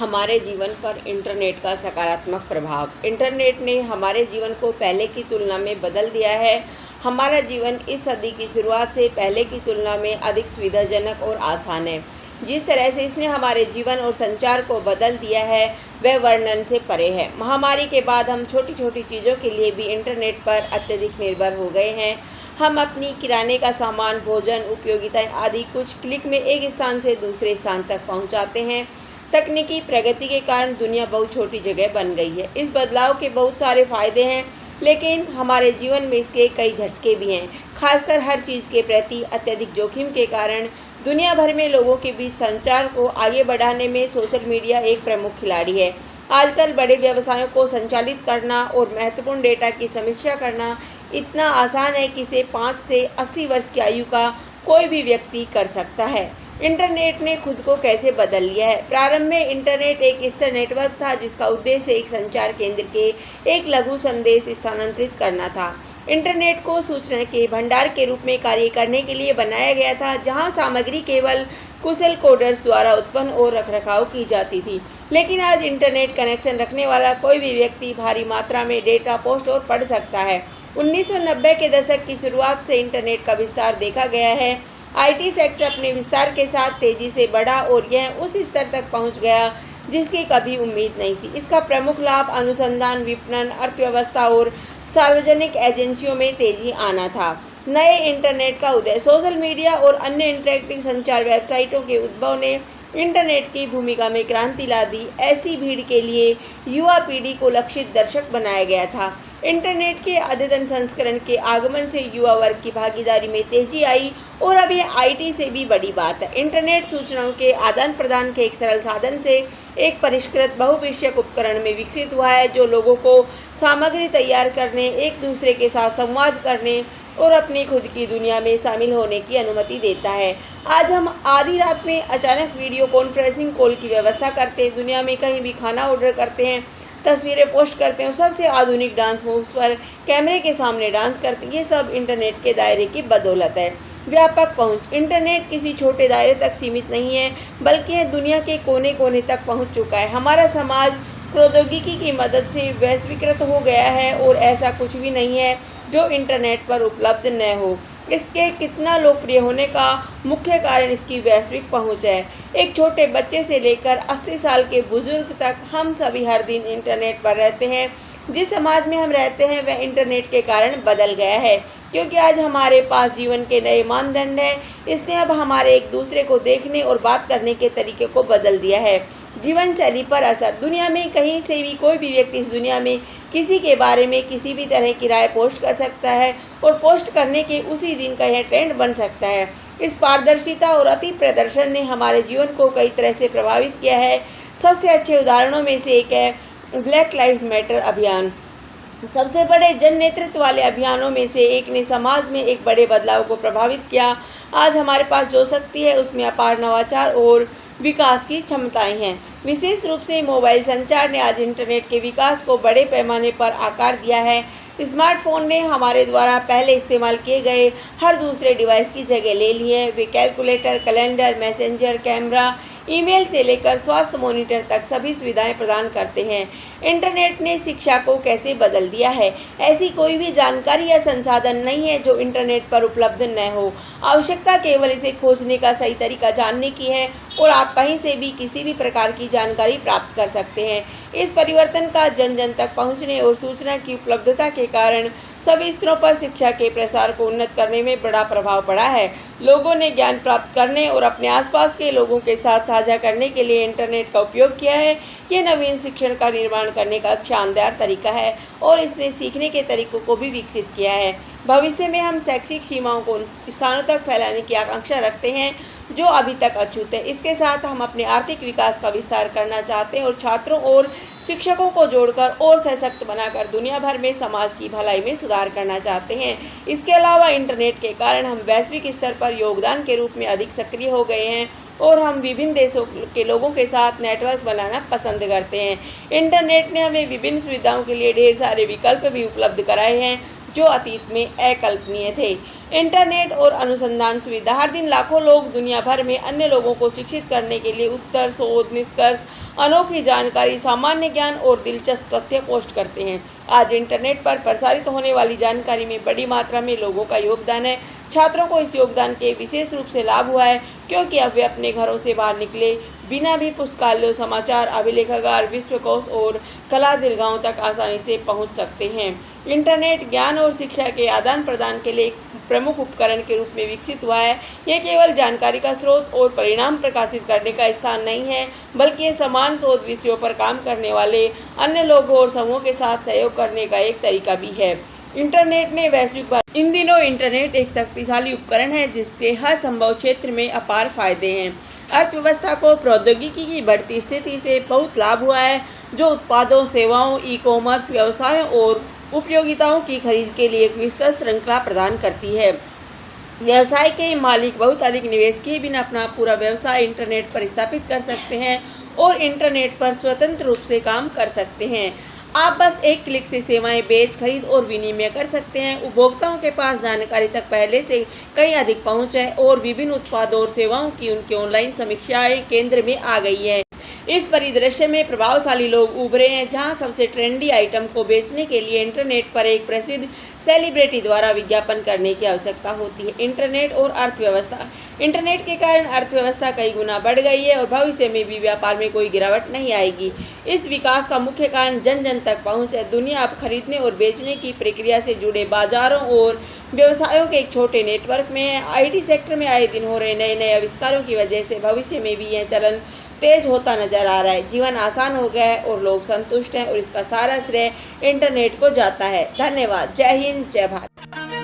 हमारे जीवन पर इंटरनेट का सकारात्मक प्रभाव। इंटरनेट ने हमारे जीवन को पहले की तुलना में बदल दिया है। हमारा जीवन इस सदी की शुरुआत से पहले की तुलना में अधिक सुविधाजनक और आसान है। जिस तरह से इसने हमारे जीवन और संचार को बदल दिया है वह वर्णन से परे है। महामारी के बाद हम छोटी छोटी चीज़ों के लिए भी इंटरनेट पर अत्यधिक निर्भर हो गए हैं। हम अपनी किराने का सामान, भोजन, उपयोगिताएं आदि कुछ क्लिक में एक स्थान से दूसरे स्थान तक पहुंचाते हैं। तकनीकी प्रगति के कारण दुनिया बहुत छोटी जगह बन गई है। इस बदलाव के बहुत सारे फायदे हैं, लेकिन हमारे जीवन में इसके कई झटके भी हैं। खासकर हर चीज़ के प्रति अत्यधिक जोखिम के कारण दुनिया भर में लोगों के बीच संचार को आगे बढ़ाने में सोशल मीडिया एक प्रमुख खिलाड़ी है। आजकल बड़े व्यवसायों को संचालित करना और महत्वपूर्ण डेटा की समीक्षा करना इतना आसान है कि इसे 5 से 80 वर्ष की आयु का कोई भी व्यक्ति कर सकता है। इंटरनेट ने खुद को कैसे बदल लिया है? प्रारंभ में इंटरनेट एक स्थिर नेटवर्क था जिसका उद्देश्य एक संचार केंद्र के एक लघु संदेश स्थानांतरित करना था। इंटरनेट को सूचना के भंडार के रूप में कार्य करने के लिए बनाया गया था, जहां सामग्री केवल कुशल कोडर्स द्वारा उत्पन्न और रखरखाव की जाती थी। लेकिन आज इंटरनेट कनेक्शन रखने वाला कोई भी व्यक्ति भारी मात्रा में डेटा पोस्ट और पढ़ सकता है। 1990 के दशक की शुरुआत से इंटरनेट का विस्तार देखा गया है। आईटी सेक्टर अपने विस्तार के साथ तेजी से बढ़ा और यह उस स्तर तक पहुंच गया जिसकी कभी उम्मीद नहीं थी। इसका प्रमुख लाभ अनुसंधान, विपणन, अर्थव्यवस्था और सार्वजनिक एजेंसियों में तेजी आना था। नए इंटरनेट का उदय, सोशल मीडिया और अन्य इंटरैक्टिव संचार वेबसाइटों के उद्भव ने इंटरनेट की भूमिका में क्रांति ला दी। ऐसी भीड़ के लिए युवा पीढ़ी को लक्षित दर्शक बनाया गया था। इंटरनेट के अद्यतन संस्करण के आगमन से युवा वर्ग की भागीदारी में तेजी आई और अब यह आईटी से भी बड़ी बात है। इंटरनेट सूचनाओं के आदान प्रदान के एक सरल साधन से एक परिष्कृत बहुविषयक उपकरण में विकसित हुआ है, जो लोगों को सामग्री तैयार करने, एक दूसरे के साथ संवाद करने और अपनी खुद की दुनिया में शामिल होने की अनुमति देता है। आज हम आधी रात में अचानक वीडियो कॉन्फ्रेंसिंग कॉल की व्यवस्था करते हैं, दुनिया में कहीं भी खाना ऑर्डर करते हैं, तस्वीरें पोस्ट करते हैं और सबसे आधुनिक डांस मूव्स पर कैमरे के सामने डांस करते हैं। ये सब इंटरनेट के दायरे की बदौलत है। व्यापक पहुंच, इंटरनेट किसी छोटे दायरे तक सीमित नहीं है, बल्कि यह दुनिया के कोने कोने तक पहुंच चुका है। हमारा समाज प्रौद्योगिकी की मदद से वैश्वीकृत हो गया है और ऐसा कुछ भी नहीं है जो इंटरनेट पर उपलब्ध न हो। इसके कितना लोकप्रिय होने का मुख्य कारण इसकी वैश्विक पहुंच है। एक छोटे बच्चे से लेकर 80 साल के बुजुर्ग तक हम सभी हर दिन इंटरनेट पर रहते हैं। जिस समाज में हम रहते हैं वह इंटरनेट के कारण बदल गया है, क्योंकि आज हमारे पास जीवन के नए मानदंड हैं। इसने अब हमारे एक दूसरे को देखने और बात करने के तरीके को बदल दिया है। जीवन शैली पर असर, दुनिया में कहीं से भी कोई भी व्यक्ति इस दुनिया में किसी के बारे में किसी भी तरह की राय पोस्ट कर सकता है और पोस्ट करने के उसी दिन का यह ट्रेंड बन सकता है। इस पारदर्शिता और अति प्रदर्शन ने हमारे जीवन को कई तरह से प्रभावित किया है। सबसे अच्छे उदाहरणों में से एक है ब्लैक लाइव्स मैटर अभियान। सबसे बड़े जन नेतृत्व वाले अभियानों में से एक ने समाज में एक बड़े बदलाव को प्रभावित किया। आज हमारे पास जो शक्ति है उसमें अपार नवाचार और विकास की क्षमताएं हैं। विशेष रूप से मोबाइल संचार ने आज इंटरनेट के विकास को बड़े पैमाने पर आकार दिया है। स्मार्टफोन ने हमारे द्वारा पहले इस्तेमाल किए गए हर दूसरे डिवाइस की जगह ले ली है। वे calculator, calendar, messenger, camera, email से लेकर स्वास्थ्य मॉनिटर तक सभी सुविधाएं प्रदान करते हैं। इंटरनेट ने शिक्षा को कैसे बदल दिया है? ऐसी कोई भी जानकारी या संसाधन नहीं है जो इंटरनेट पर उपलब्ध न हो। आवश्यकता केवल इसे खोजने का सही तरीका जानने की है और आप कहीं से भी किसी भी प्रकार की जानकारी प्राप्त कर सकते हैं। इस परिवर्तन का जन जन तक पहुंचने और सूचना की उपलब्धता के कारण सभी स्तरों पर शिक्षा के प्रसार को उन्नत करने में बड़ा प्रभाव पड़ा है। लोगों ने ज्ञान प्राप्त करने और अपने आसपास के लोगों के साथ साझा करने के लिए इंटरनेट का उपयोग किया है। यह नवीन शिक्षण का निर्माण करने का शानदार तरीका है और इसने सीखने के तरीकों को भी विकसित किया है। भविष्य में हम शैक्षिक सीमाओं को स्थानों तक फैलाने की आकांक्षा रखते हैं जो अभी तक अछूत है। इसके साथ हम अपने आर्थिक विकास का विस्तार करना चाहते हैं और छात्रों और शिक्षकों को जोड़कर और सशक्त बनाकर दुनिया भर में समाज की भलाई में सुधार करना चाहते हैं। इसके अलावा इंटरनेट के कारण हम वैश्विक स्तर पर योगदान के रूप में अधिक सक्रिय हो गए हैं और हम विभिन्न देशों के लोगों के साथ नेटवर्क बनाना पसंद करते हैं। इंटरनेट ने हमें विभिन्न सुविधाओं के लिए ढेर सारे विकल्प भी उपलब्ध कराए हैं जो अतीत में अकल्पनीय थे। इंटरनेट और अनुसंधान सुविधा। हर दिन लाखों लोग दुनिया भर में अन्य लोगों को शिक्षित करने के लिए उत्तर, शोध, निष्कर्ष, अनोखी जानकारी, सामान्य ज्ञान और दिलचस्प तथ्य पोस्ट करते हैं। आज इंटरनेट पर प्रसारित होने वाली जानकारी में बड़ी मात्रा में लोगों का योगदान है। छात्रों को इस योगदान के विशेष रूप से लाभ हुआ है क्योंकि अब वे अपने घरों से बाहर निकले बिना भी पुस्तकालयों, समाचार, अभिलेखागार, विश्वकोश और कला दीर्घाओं तक आसानी से पहुंच सकते हैं। इंटरनेट ज्ञान और शिक्षा के आदान प्रदान के लिए एक प्रमुख उपकरण के रूप में विकसित हुआ है। यह केवल जानकारी का स्रोत और परिणाम प्रकाशित करने का स्थान नहीं है, बल्कि ये समान शोध विषयों पर काम करने वाले अन्य लोगों और समूहों के साथ सहयोग करने का एक तरीका भी है। इंटरनेट ने वैश्विक। इन दिनों इंटरनेट एक शक्तिशाली उपकरण है जिसके हर संभव क्षेत्र में अपार फायदे हैं। अर्थव्यवस्था को प्रौद्योगिकी की बढ़ती स्थिति से बहुत लाभ हुआ है जो उत्पादों, सेवाओं, ई-कॉमर्स व्यवसायों और उपयोगिताओं की खरीद के लिए एक विस्तृत श्रृंखला प्रदान करती है। व्यवसाय के मालिक बहुत अधिक निवेश किए बिना अपना पूरा व्यवसाय इंटरनेट पर स्थापित कर सकते हैं और इंटरनेट पर स्वतंत्र रूप से काम कर सकते हैं। आप बस एक क्लिक से सेवाएं बेच, खरीद और विनिमय कर सकते हैं। उपभोक्ताओं के पास जानकारी तक पहले से कहीं अधिक पहुंच है और विभिन्न उत्पादों और सेवाओं की उनकी ऑनलाइन समीक्षाएं केंद्र में आ गई है। इस परिदृश्य में प्रभावशाली लोग उभरे हैं जहां सबसे ट्रेंडी आइटम को बेचने के लिए इंटरनेट पर एक प्रसिद्ध सेलिब्रिटी द्वारा विज्ञापन करने की आवश्यकता होती है। इंटरनेट और अर्थव्यवस्था। इंटरनेट के कारण अर्थव्यवस्था कई गुना बढ़ गई है और भविष्य में भी व्यापार में कोई गिरावट नहीं आएगी। इस विकास का मुख्य कारण जन जन तक पहुंच है। दुनिया अब खरीदने और बेचने की प्रक्रिया से जुड़े बाजारों और व्यवसायों के एक छोटे नेटवर्क में है। आईटी सेक्टर में आए दिन हो रहे नए नए आविष्कारों की वजह से भविष्य में भी यह चलन तेज होता नजर आ रहा है। जीवन आसान हो गया है और लोग संतुष्ट हैं और इसका सारा श्रेय इंटरनेट को जाता है। धन्यवाद। जय हिंद, जय भारत।